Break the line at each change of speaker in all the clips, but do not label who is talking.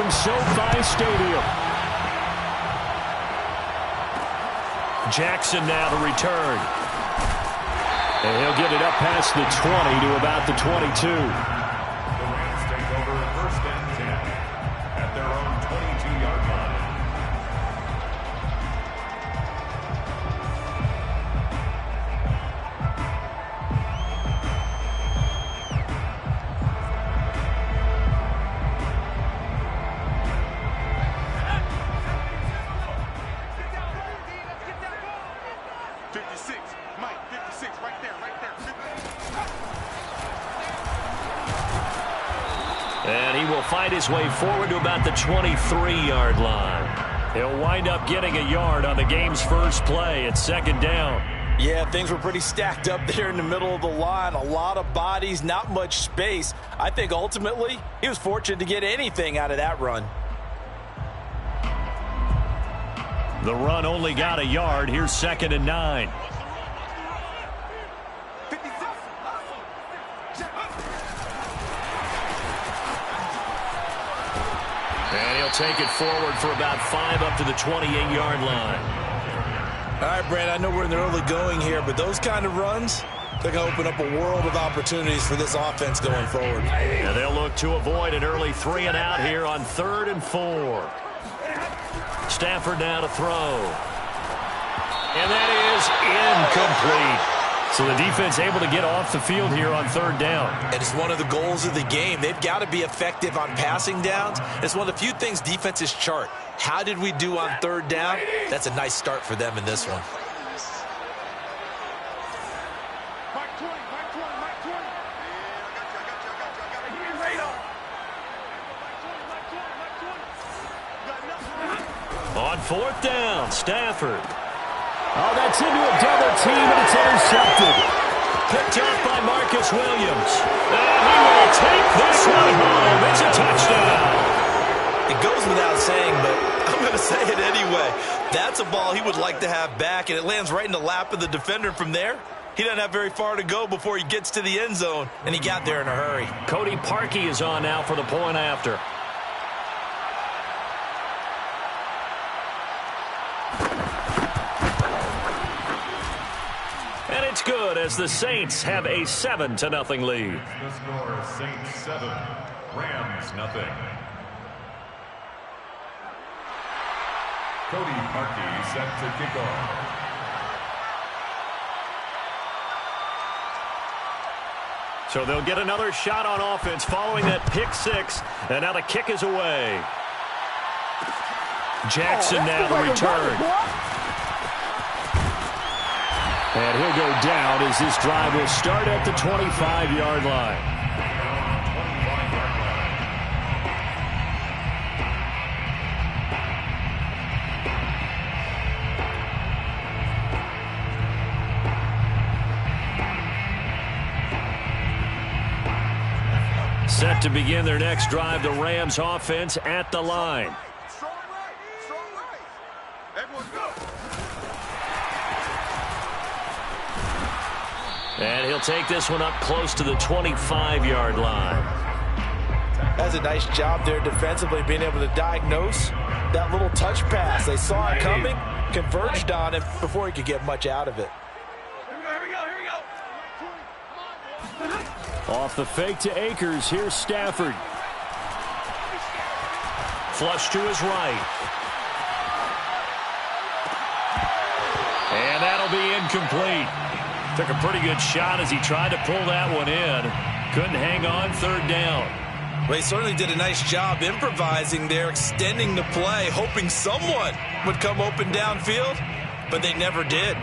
from SoFi Stadium. Jackson now to return. And he'll get it up past the 20 to about the 22.
The Rams take over 1st and 10 at their own 22-yard line.
And he will find his way forward to about the 23-yard line. He'll wind up getting a yard on the game's first play. It's 2nd down.
Yeah, things were pretty stacked up there in the middle of the line. A lot of bodies, not much space. I think ultimately he was fortunate to get anything out of that run.
The run only got a yard. Here's 2nd and 9. And he'll take it forward for about 5 up to the 28-yard line.
All right, Brand, I know we're in the early going here, but those kind of runs, they're going to open up a world of opportunities for this offense going forward.
And they'll look to avoid an early 3 and out here on 3rd and 4. Stafford now to throw. And that is incomplete. So the defense able to get off the field here on 3rd down.
And it's one of the goals of the game. They've got to be effective on passing downs. It's one of the few things defenses chart. How did we do on 3rd down? That's a nice start for them in this one.
On 4th down, Stafford. Oh, that's into a double team, and it's intercepted. Picked off by Marcus Williams. And he will take this one home. It's a touchdown.
It goes without saying, but I'm going to say it anyway. That's a ball he would like to have back, and it lands right in the lap of the defender from there. He doesn't have very far to go before he gets to the end zone, and he got there in a hurry.
Cody Parkey is on now for the point after. And it's good as the Saints have a 7-0 lead.
The score, Saints 7, Rams nothing. Cody Parkey set to kick off.
So they'll get another shot on offense following that pick 6. And now the kick is away. Jackson now to return. And he'll go down as this drive will start at the 25-yard line. Set to begin their next drive, the Rams offense at the line. And he'll take this one up close to the 25-yard line.
That's a nice job there defensively, being able to diagnose that little touch pass. They saw it coming, converged on it before he could get much out of it.
Off the fake to Akers, here's Stafford. Flush to his right. And that'll be incomplete. Took a pretty good shot as he tried to pull that one in. Couldn't hang on, 3rd down.
Well, he certainly did a nice job improvising there, extending the play, hoping someone would come open downfield, but they never did.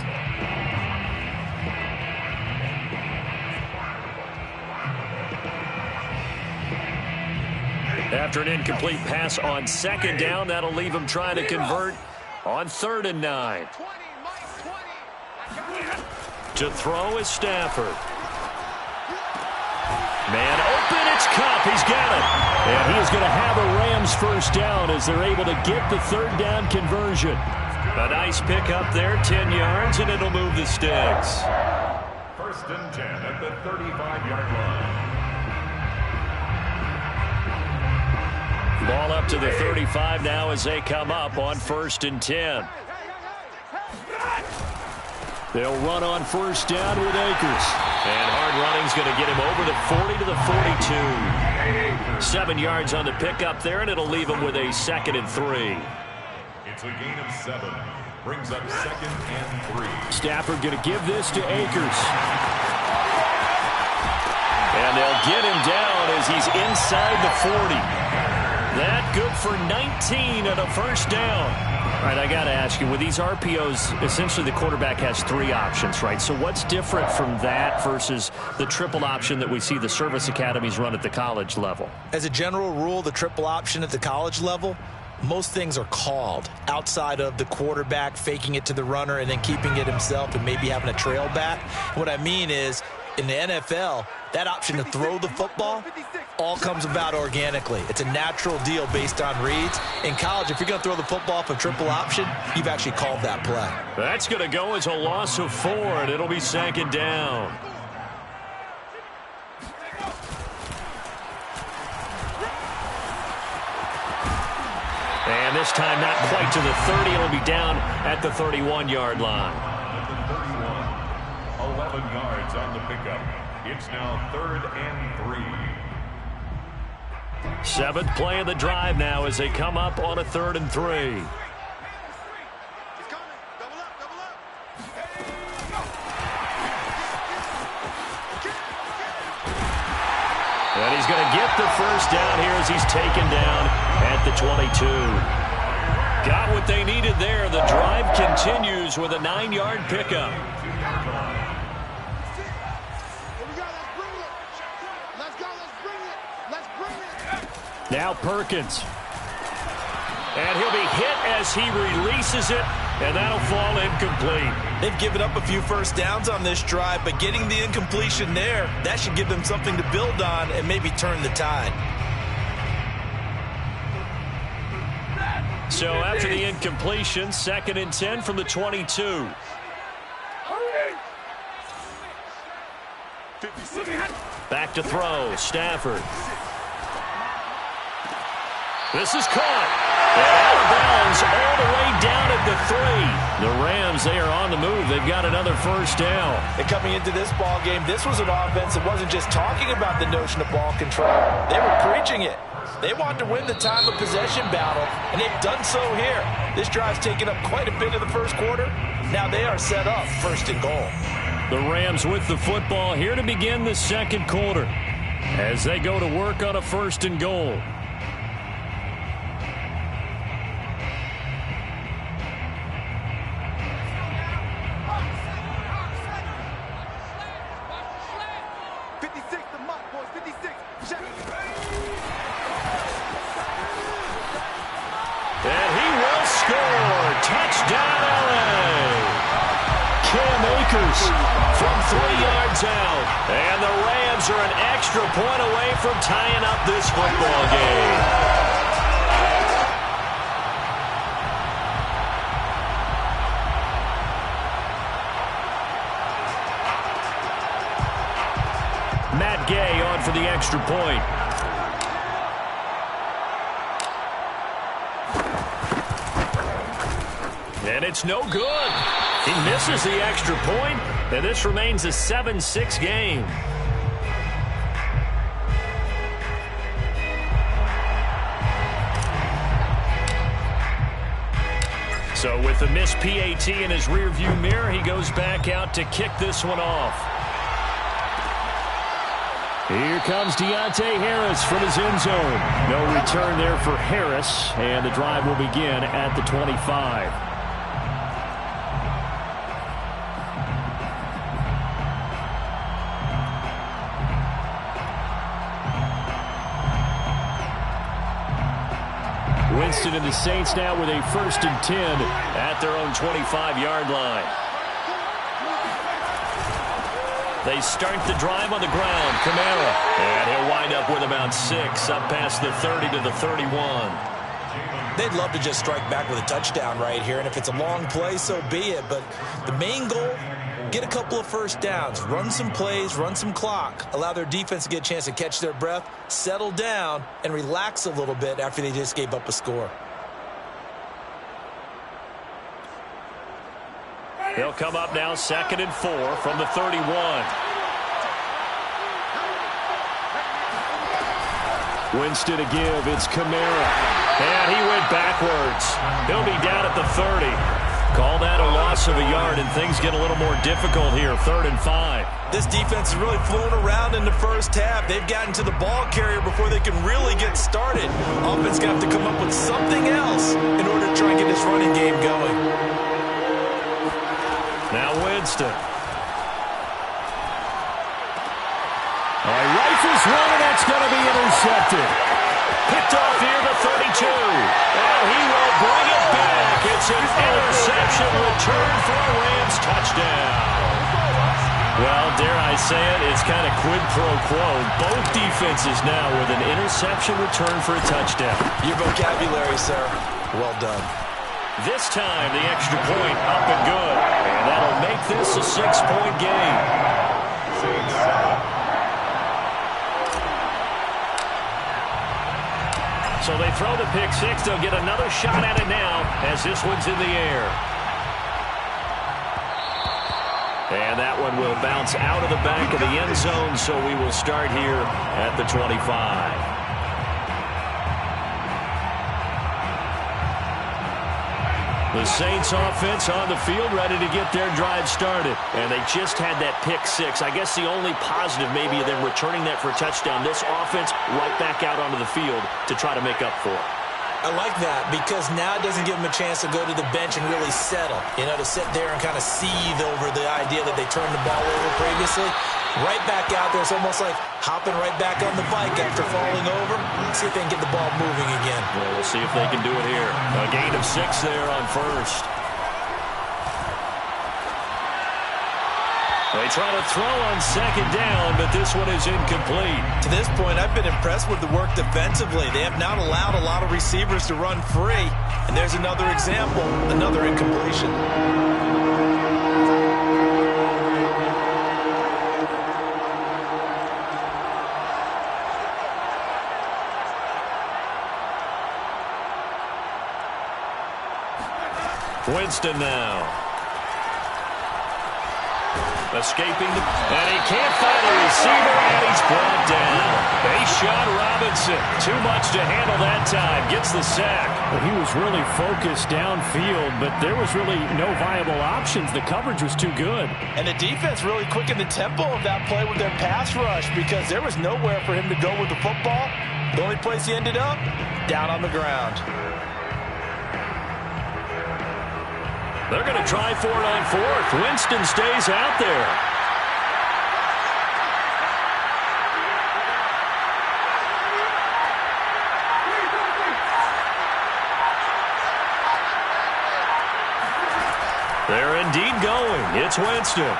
After an incomplete pass on 2nd down, that'll leave him trying to convert on 3rd and 9. To throw is Stafford. Man open, it's Kupp. He's got it. And he is going to have a Rams first down as they're able to get the 3rd down conversion. A nice pick up there, 10 yards, and it'll move the sticks.
1st and 10 at the 35-yard line.
Ball up to the 35 now as they come up on 1st and 10. They'll run on 1st down with Akers. And hard running's going to get him over the 40 to the 42. 7 yards on the pickup there, and it'll leave him with a 2nd and 3.
It's a gain of 7. Brings up 2nd and 3.
Stafford going to give this to Akers. And they'll get him down as he's inside the 40. That good for 19 and a 1st down. All right, I got to ask you, with these RPOs, essentially the quarterback has 3 options, right? So what's different from that versus the triple option that we see the service academies run at the college level?
As a general rule, the triple option at the college level, most things are called outside of the quarterback faking it to the runner and then keeping it himself and maybe having a trail back. What I mean is, in the NFL, that option to throw the football all comes about organically. It's a natural deal based on reads. In college, if you're going to throw the football for triple option, you've actually called that play.
That's going to go as a loss of 4, and it'll be 2nd down. And this time not quite to the 30. It'll be down at the 31-yard line.
At the 31, 11 yards on the pickup. It's now 3rd and 3.
7th play of the drive now as they come up on a 3rd and 3. And he's going to get the 1st down here as he's taken down at the 22. Got what they needed there. The drive continues with a 9-yard pickup. Now Perkins. And he'll be hit as he releases it, and that'll fall incomplete.
They've given up a few 1st downs on this drive, but getting the incompletion there, that should give them something to build on and maybe turn the tide.
So after the incompletion, 2nd and 10 from the 22. Back to throw, Stafford. This is caught. And out of bounds all the way down at the 3. The Rams, they are on the move. They've got another 1st down.
And coming into this ball game, this was an offense that wasn't just talking about the notion of ball control. They were preaching it. They want to win the time of possession battle, and they've done so here. This drive's taken up quite a bit of the 1st quarter. Now they are set up 1st and goal.
The Rams with the football here to begin the 2nd quarter as they go to work on a 1st and goal. From 3 yards out. And the Rams are an extra point away from tying up this football game. Matt Gay on for the extra point. And it's no good. He misses the extra point, and this remains a 7-6 game. So with the missed PAT in his rearview mirror, he goes back out to kick this one off. Here comes Deontay Harris from his end zone. No return there for Harris, and the drive will begin at the 25. Winston and the Saints now with a 1st and 10 at their own 25-yard line. They start the drive on the ground. Kamara. And he'll wind up with about 6 up past the 30 to the 31.
They'd love to just strike back with a touchdown right here, and if it's a long play, so be it. But the main goal, get a couple of first downs, run some plays, run some clock, allow their defense to get a chance to catch their breath, settle down, and relax a little bit after they just gave up a score.
They'll come up now 2nd and 4 from the 31. Winston to give. It's Kamara. And he went backwards. He'll be down at the 30. Call that a loss of a yard, and things get a little more difficult here. 3rd and 5.
This defense is really flown around in the first half. They've gotten to the ball carrier before they can really get started. Offense got to come up with something else in order to try and get this running game going.
Now Winston. Rifles one, and that's going to be intercepted. Picked off near the 32. And he will bring it back. It's an interception return for a Rams touchdown. Well, dare I say it, it's kind of quid pro quo. Both defenses now with an interception return for a touchdown.
Your vocabulary, sir. Well done.
This time, the extra point up and good. And that'll make this a 6-point game. So they throw the pick six. They'll get another shot at it now as this one's in the air. And that one will bounce out of the back of the end zone, so we will start here at the 25. The Saints offense on the field, ready to get their drive started. And they just had that pick six. I guess the only positive maybe of them returning that for a touchdown. This offense right back out onto the field to try to make up for it.
I like that because now it doesn't give them a chance to go to the bench and really settle. You know, to sit there and kind of seethe over the idea that they turned the ball over previously. Right back out there. It's almost like hopping right back on the bike after falling over. Let's see if they can get the ball moving again.
Well, we'll see if they can do it here. A gain of 6 there on first. They try to throw on 2nd down, but this one is incomplete.
To this point, I've been impressed with the work defensively. They have not allowed a lot of receivers to run free. And there's another example, another incompletion.
Winston now. Escaping the... And he can't find a receiver, and he's brought down. They shot Robinson. Too much to handle that time. Gets the sack.
Well, he was really focused downfield, but there was really no viable options. The coverage was too good.
And the defense really quickened the tempo of that play with their pass rush because there was nowhere for him to go with the football. The only place he ended up, down on the ground.
They're going to try for it on 4th. Winston stays out there. They're indeed going. It's Winston.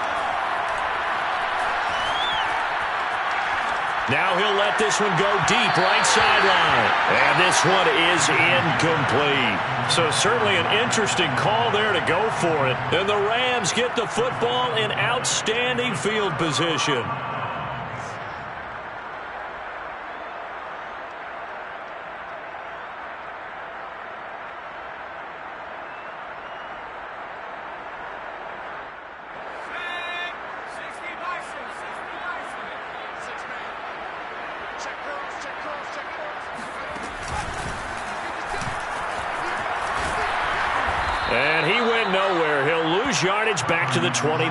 Now he'll let this one go deep right sideline. And this one is incomplete. So certainly an interesting call there to go for it. And the Rams get the football in outstanding field position. And he went nowhere. He'll lose yardage back to the 29.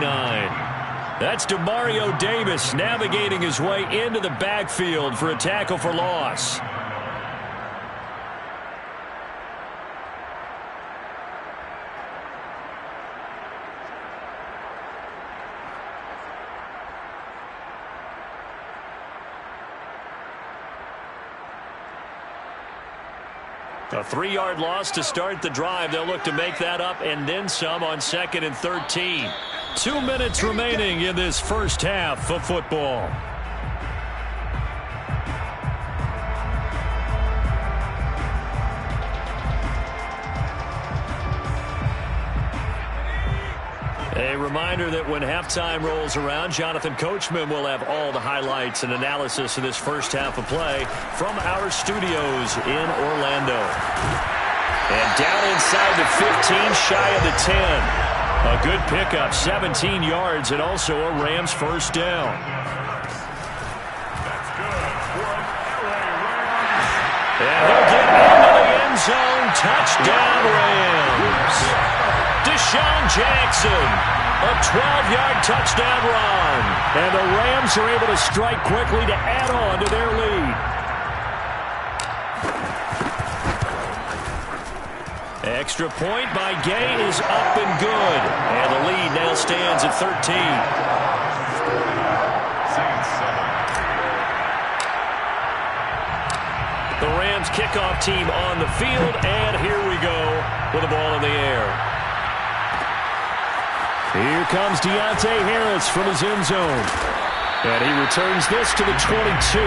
That's Demario Davis navigating his way into the backfield for a tackle for loss. A 3-yard loss to start the drive. They'll look to make that up and then some on 2nd and 13. 2 minutes remaining in this first half of football. A reminder that when halftime rolls around, Jonathan Coachman will have all the highlights and analysis of this first half of play from our studios in Orlando. And down inside the 15, shy of the 10. A good pickup, 17 yards, and also a Rams first down.
That's good for an LA Rams.
And they'll get into the end zone. Touchdown, Rams. Deshaun Jackson, a 12-yard touchdown run.
And the Rams are able to strike quickly to add on to their lead.
Extra point by Gay is up and good. And the lead now stands at 13.
Saints 7.
The Rams kickoff team on the field, and here we go with the ball in the air.
Here comes Deontay Harris from his end zone. And he returns this to the 22.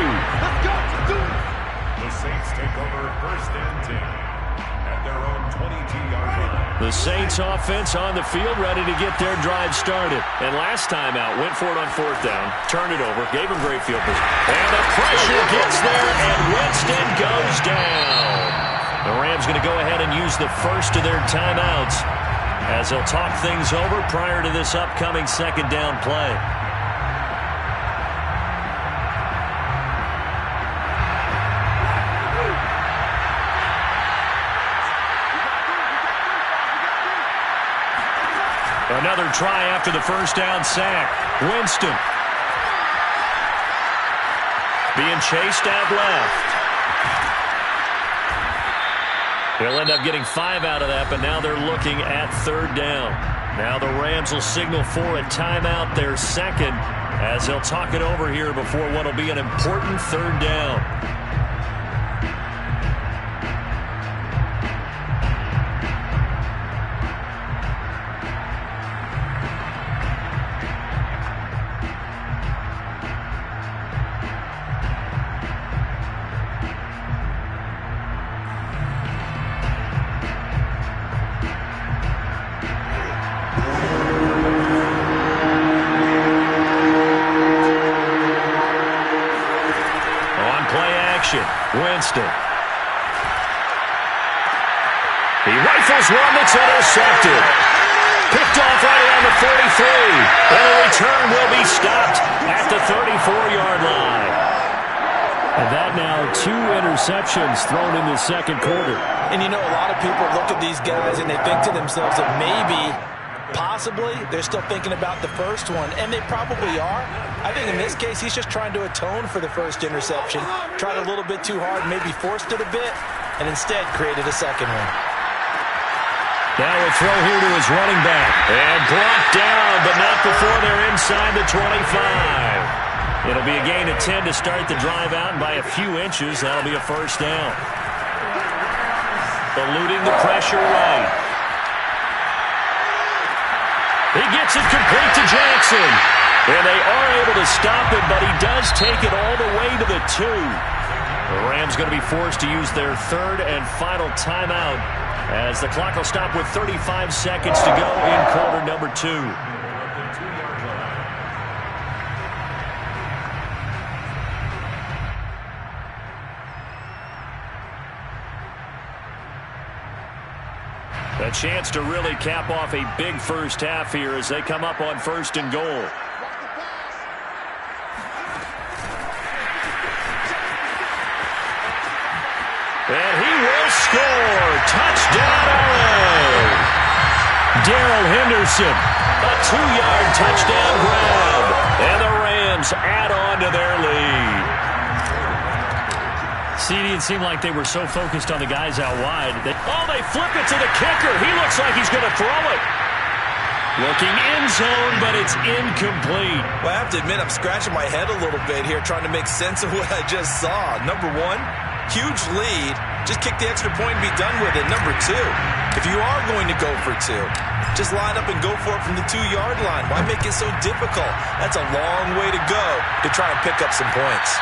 The Saints take over first and 10 at their own 22-yard line.
The Saints offense on the field, ready to get their drive started. And last time out, went for it on fourth down, turned it over, gave him great field position. And the pressure gets there, and Winston goes down. The Rams going to go ahead and use the first of their timeouts as they'll talk things over prior to this upcoming second down play. Another try after the first down sack. Winston being chased out left. They'll end up getting 5 out of that, but now they're looking at third down. Now the Rams will signal for a timeout, their second, as they'll talk it over here before what will be an important third down. Winston. He rifles one that's intercepted. Picked off right around the 43. And the return will be stopped at the 34-yard line.
And that now 2 interceptions thrown in the second quarter.
And you know, a lot of people look at these guys and they think to themselves that maybe, possibly, they're still thinking about the first one. And they probably are. I think in this case, he's just trying to atone for the first interception. Tried a little bit too hard, maybe forced it a bit, and instead created a second one.
Now a throw here to his running back. And brought down, but not before they're inside the 25. It'll be a gain of 10 to start the drive out, and by a few inches, that'll be a first down. Eluding the pressure right. He gets it complete to Jackson. And they are able to stop him, but he does take it all the way to the 2. The Rams going to be forced to use their third and final timeout as the clock will stop with 35 seconds to go in quarter number 2. A chance to really cap off a big first half here as they come up on first and goal. And he will score. Touchdown, LA. Darrell Henderson, a 2-yard touchdown grab. And the Rams add on to their lead.
CD, it seemed like they were so focused on the guys out wide.
They flip it to the kicker. He looks like he's going to throw it. Looking in zone, but it's incomplete.
Well, I have to admit, I'm scratching my head a little bit here trying to make sense of what I just saw. Number one, huge lead. Just kick the extra point and be done with it. Number two, if you are going to go for 2, just line up and go for it from the 2-yard line. Why make it so difficult? That's a long way to go to try and pick up some points.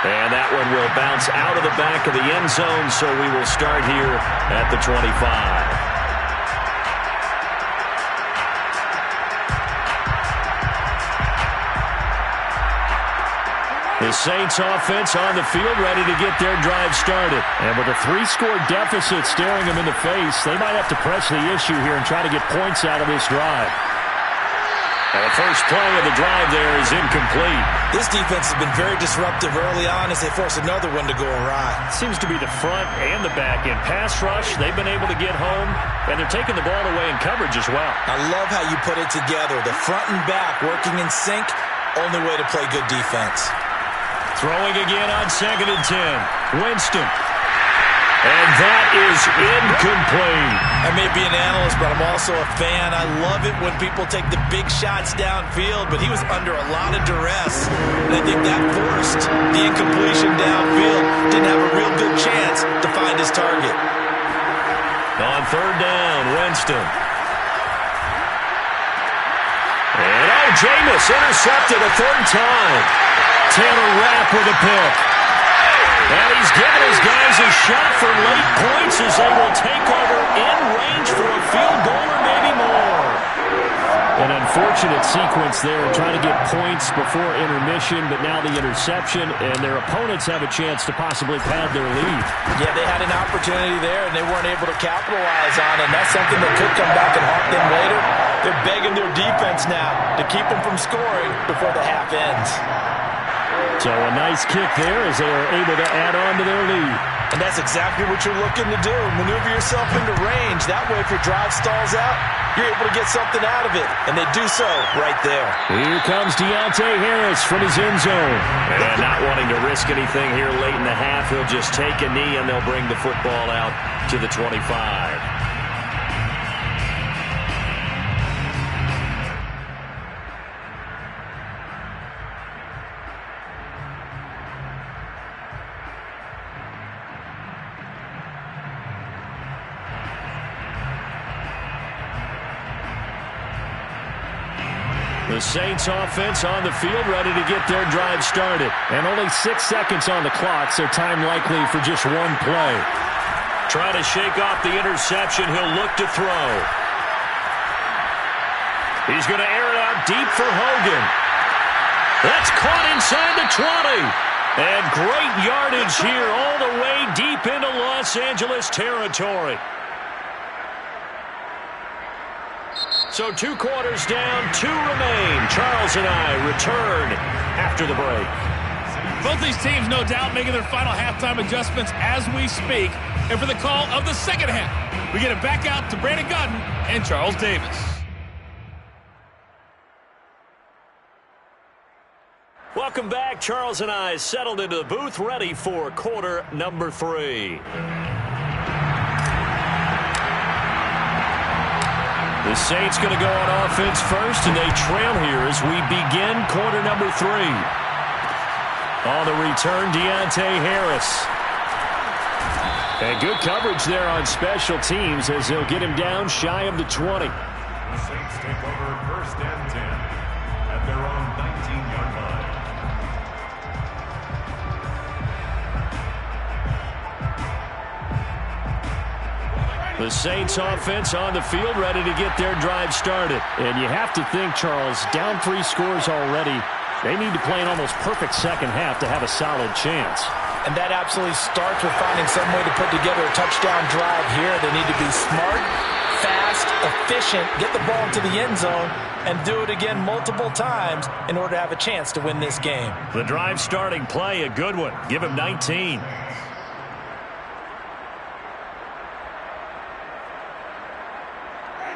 And that one will bounce out of the back of the end zone, so we will start here at the 25. The Saints offense on the field ready to get their drive started.
And with a 3-score deficit staring them in the face, they might have to press the issue here and try to get points out of this drive.
And the first play of the drive there is incomplete.
This defense has been very disruptive early on as they force another one to go awry.
Seems to be the front and the back end. Pass rush, they've been able to get home, and they're taking the ball away in coverage as well.
I love how you put it together. The front and back working in sync, only way to play good defense.
Throwing again on 2nd and 10. Winston. And that is incomplete.
I may be an analyst, but I'm also a fan. I love it when people take the big shots downfield, but he was under a lot of duress. And I think that forced the incompletion downfield. Didn't have a real good chance to find his target.
On 3rd down, Winston. And Jameis intercepted a 3rd time. Taylor Rapp with a pick. And he's given his guys a shot for late points as they will take over in range for a field goal or maybe more.
An unfortunate sequence there, trying to get points before intermission, but now the interception, and their opponents have a chance to possibly pad their lead.
Yeah, they had an opportunity there, and they weren't able to capitalize on it, and that's something that could come back and haunt them later. They're begging their defense now to keep them from scoring before the half ends.
So a nice kick there as they are able to add on to their lead.
And that's exactly what you're looking to do. Maneuver yourself into range. That way, if your drive stalls out, you're able to get something out of it. And they do so right there.
Here comes Deontay Harris from his end zone.
And not wanting to risk anything here late in the half, he'll just take a knee and they'll bring the football out to the 25. The Saints offense on the field ready to get their drive started.
And only 6 seconds on the clock, so time likely for just one play.
Trying to shake off the interception. He'll look to throw. He's going to air it out deep for Hogan. That's caught inside the 20. And great yardage here all the way deep into Los Angeles territory. So 2 quarters down, 2 remain. Charles and I return after the break.
Both these teams, no doubt, making their final halftime adjustments as we speak. And for the call of the second half, we get it back out to Brandon Gutton and Charles Davis.
Welcome back. Charles and I settled into the booth, ready for quarter number 3. The Saints going to go on offense first, and they trail here as we begin quarter number 3. On the return, Deontay Harris. And good coverage there on special teams as they'll get him down shy of the 20.
The Saints take over 1st and 10 at their own 19-yard line.
The Saints offense on the field ready to get their drive started.
And you have to think, Charles, down 3 scores already. They need to play an almost perfect second half to have a solid chance.
And that absolutely starts with finding some way to put together a touchdown drive here. They need to be smart, fast, efficient, get the ball into the end zone, and do it again multiple times in order to have a chance to win this game.
The drive starting play, a good one. Give him 19.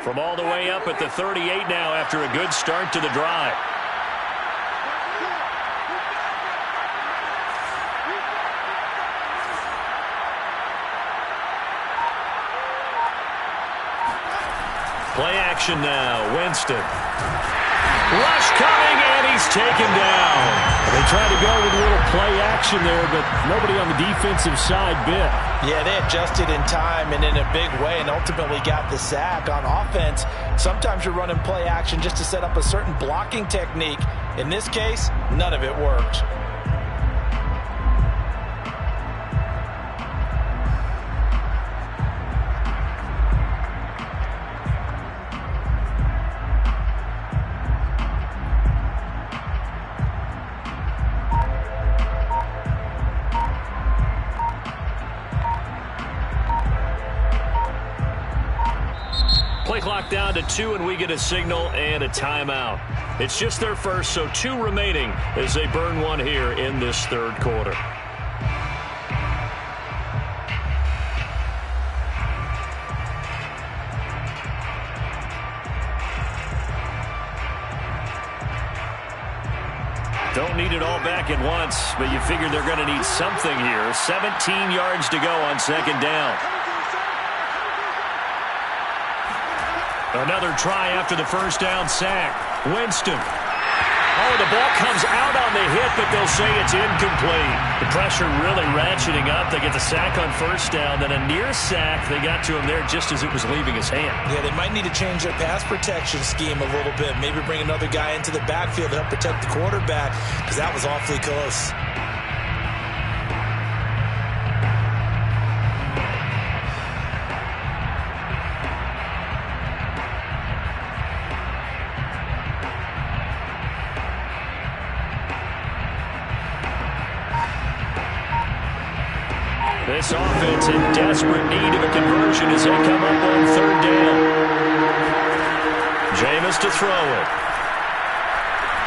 From all the way up at the 38 now after a good start to the drive. Play action now. Winston. Rush coming, and he's taken down.
They tried to go with a little play action there, but nobody on the defensive side bit.
Yeah, they adjusted in time and in a big way and ultimately got the sack. On offense, sometimes you're running play action just to set up a certain blocking technique. In this case, none of it worked.
Play clock down to 2, and we get a signal and a timeout. It's just their first, so 2 remaining as they burn one here in this third quarter. Don't need it all back at once, but you figure they're going to need something here. 17 yards to go on second down. Another try after the first down sack. Winston. Oh, the ball comes out on the hit, but they'll say it's incomplete. The pressure really ratcheting up. They get the sack on first down, then a near sack. They got to him there just as it was leaving his hand.
Yeah, they might need to change their pass protection scheme a little bit. Maybe bring another guy into the backfield to help protect the quarterback, because that was awfully close.
This offense in desperate need of a conversion as they come up on third down. Jameis to throw it.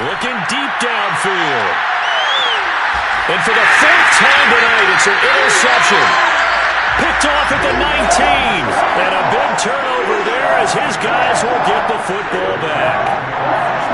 Looking deep downfield. And for the 4th time tonight, it's an interception. Picked off at the 19. And a big turnover there as his guys will get the football back.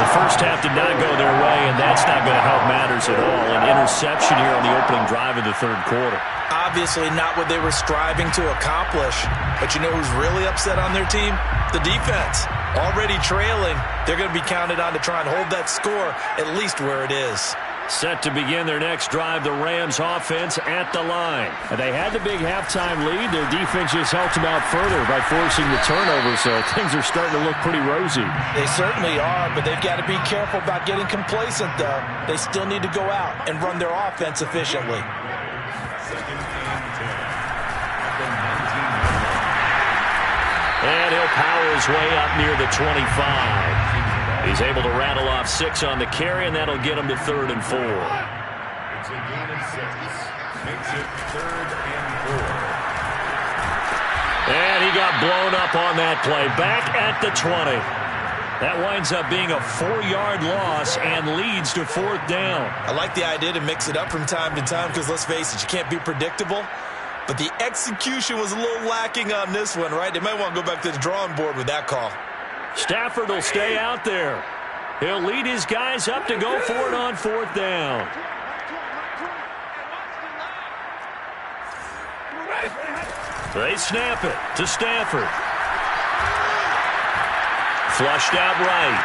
The first half did not go their way, and that's not going to help matters at all. An interception here on the opening drive of the third quarter.
Obviously not what they were striving to accomplish. But you know who's really upset on their team? The defense. Already trailing. They're going to be counted on to try and hold that score at least where it is.
Set to begin their next drive, the Rams offense at the line. And they had the big halftime lead. Their defense just helped them out further by forcing the turnover, so things are starting to look pretty rosy.
They certainly are, but they've got to be careful about getting complacent, though. They still need to go out and run their offense efficiently.
And he'll power his way up near the 25. He's able to rattle off 6 on the carry, and that'll get him to 3rd and 4.
It's a gain of 6. Makes it 3rd and 4.
And he got blown up on that play. Back at the 20. That winds up being a 4-yard loss and leads to 4th down.
I like the idea to mix it up from time to time because, let's face it, you can't be predictable. But the execution was a little lacking on this one, right? They might want to go back to the drawing board with that call.
Stafford will stay out there. He'll lead his guys up to go for it on 4th down. They snap it to Stafford. Flushed out right.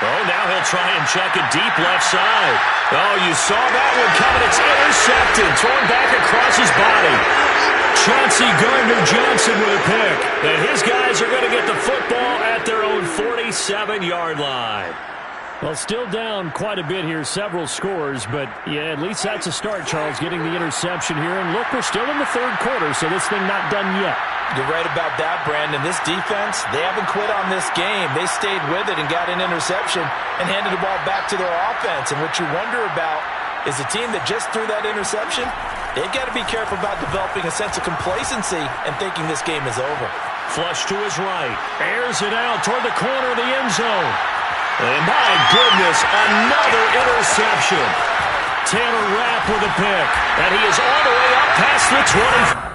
Oh, now he'll try and chuck it deep left side. Oh, you saw that one coming. It's intercepted. Thrown back across his body. Chauncey Gardner-Johnson with a pick. And his guys are going to get the football at their own 47-yard line. Well, still down quite a bit here, several scores, but yeah, at least that's a start, Charles, getting the interception here. And look, we're still in the third quarter, so this thing not done yet.
You're right about that, Brandon. This defense, they haven't quit on this game. They stayed with it and got an interception and handed the ball back to their offense. And what you wonder about is a team that just threw that interception, they've got to be careful about developing a sense of complacency and thinking this game is over.
Flush to his right. Airs it out toward the corner of the end zone. And my goodness, another interception. Taylor Rapp with a pick. And he is all the way up past the 20.